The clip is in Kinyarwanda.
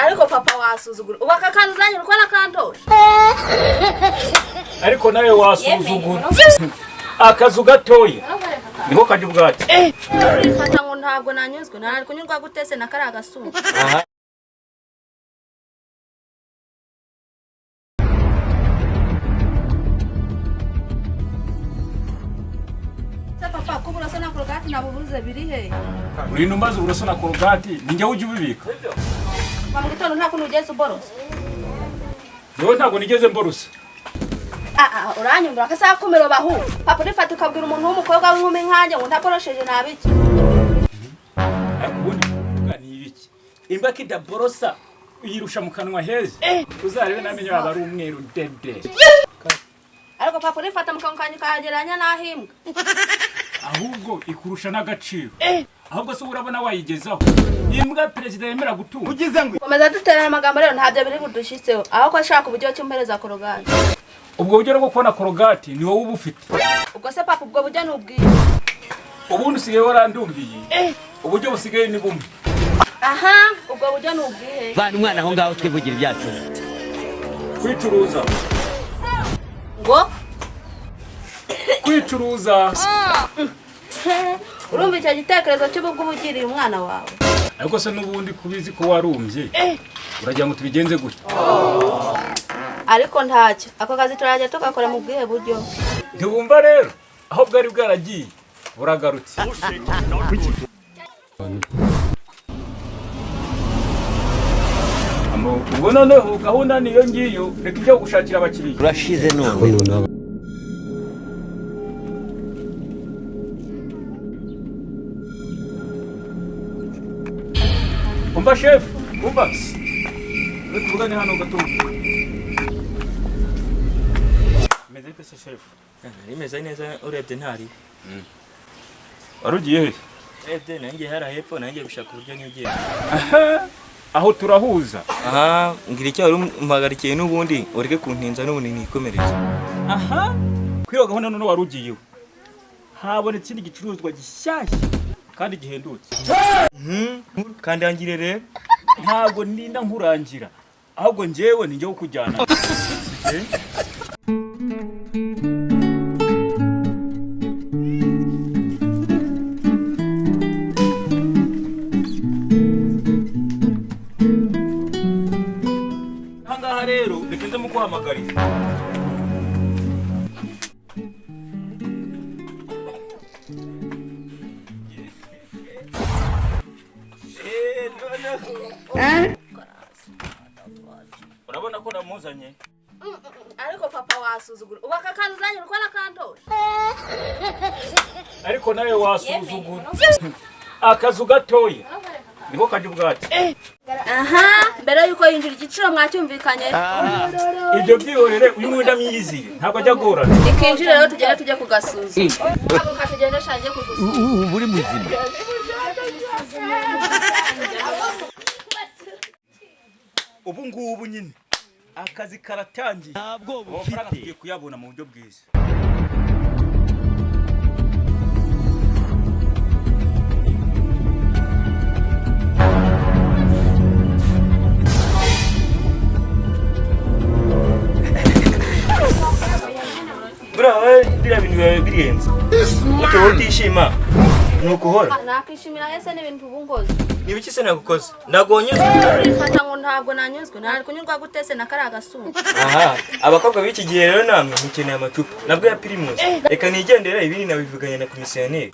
ariko papa wasuzugura ubaka kanuzanye uko nakantosha ariko nawe wasuzugura akazu gatoya niko kaje ubwati urifata ngo ntabwo nanyuzwe nari kunyurwa gutese na kari agasundwe papa kubura sana korogati nabubuze biri he uri numbaza uburoso na korogati ninjye uje ubibika bamugitondo nta kuntu ugeze uborosa yewe ntabwo nigeze mborosa uranyumvira ko asakumiro bahu papa urifata ukabwira umuntu w'umukobwa w'inkumi nkanjye ngo ntakorosheje nabiki ubundi uvuga ni ibiki imba kidaborosa uyirusha mu kanwa heza uzarebe namenye waba ari umweru dede ariko papa urifata mu kanwa kanje kageranya nahimbwa ahubwo ikurusha n'agaciro ahubwo se urabona wayigezaho imbwa perezida yemera gutunga ugize ngo komeza duterana amagambo rero ntabyo biri budushitseho aho ko ashaka uburyo cy'umpereza korogati ubwo buryo bwo kubona korogati ni wowe ubufite ubwo se papa ubwo buryo nubwiye ubundi usigaye warandumbiye uburyo busigaye ni bumwe ubwo buryo nubwiye bana umwana aho ngaho twivugira ibyacu kwicuruza ngo kwicuruza urumva icyo gitekerezo cy'ubwo ubugiriye umwana wawe ariko se n'ubundi kubizi ko warumbye uragira ngo tubigenze gutya ariko ntacyo ako kazi turajya tugakora mu bwihe buryo ntiwumva rero aho bwari bwaragiye buragarutse ubwo noneho gahunda niyo ngiyo reka ibyo gushakira abakiriya urashize none umva chef umva uri kuvugana hano gato meze pese chef nimeze neza urebye ntari warugiye he urebye nanjye hara hepfo nanjye gushaka uburyo nigiye aho turahuza ngira icyo wari umpagarikiye n'ubundi ureke kuntinza n'ubundi nikomereza kwiyo gahunda none warugiyeho habonetse ikindi gicuruzwa gishyashya kandi gihendutse kandi angire rero ntabwo ndinda nkurangira ahubwo njyewe ninjye wo kujyana ahangaha rero reka nze muguhamagarira urabona ko namuzanye ariko papa wasuzugura ubaka kanuzanye uko nakantosha ariko nawe wasuzugura akazu gatoya niko kaje ubwati mbere yuko yinjira igiciro mwacyumvikanye ibyo byihorere uyu mwenda myiziye ntabwo ajya gorana ikinjira rero tugende tujye kugasuzuma ntabwo katugende shaje kugusuzuma ubu uri muzima ubu ngubu nyine akazi karatangiye ntabwo amafaranga tugiye kuyabona mu buryo bwiza buriya biriya bintu biba birenze utewe utishima ni ukuhora nakishimira ese n'ibintu ubu ngoze ni ibiki se nagukoze ntabwo wanyuzwe urifata ngo ntabwo nanyuzwe nari kunyurwa gutese na kari agasundwe abakobwa b'iki gihe rero namwe mukeneye amacupa nabwo ya pirimusi reka nigendera ibindi nabivuganye na komisiyoneri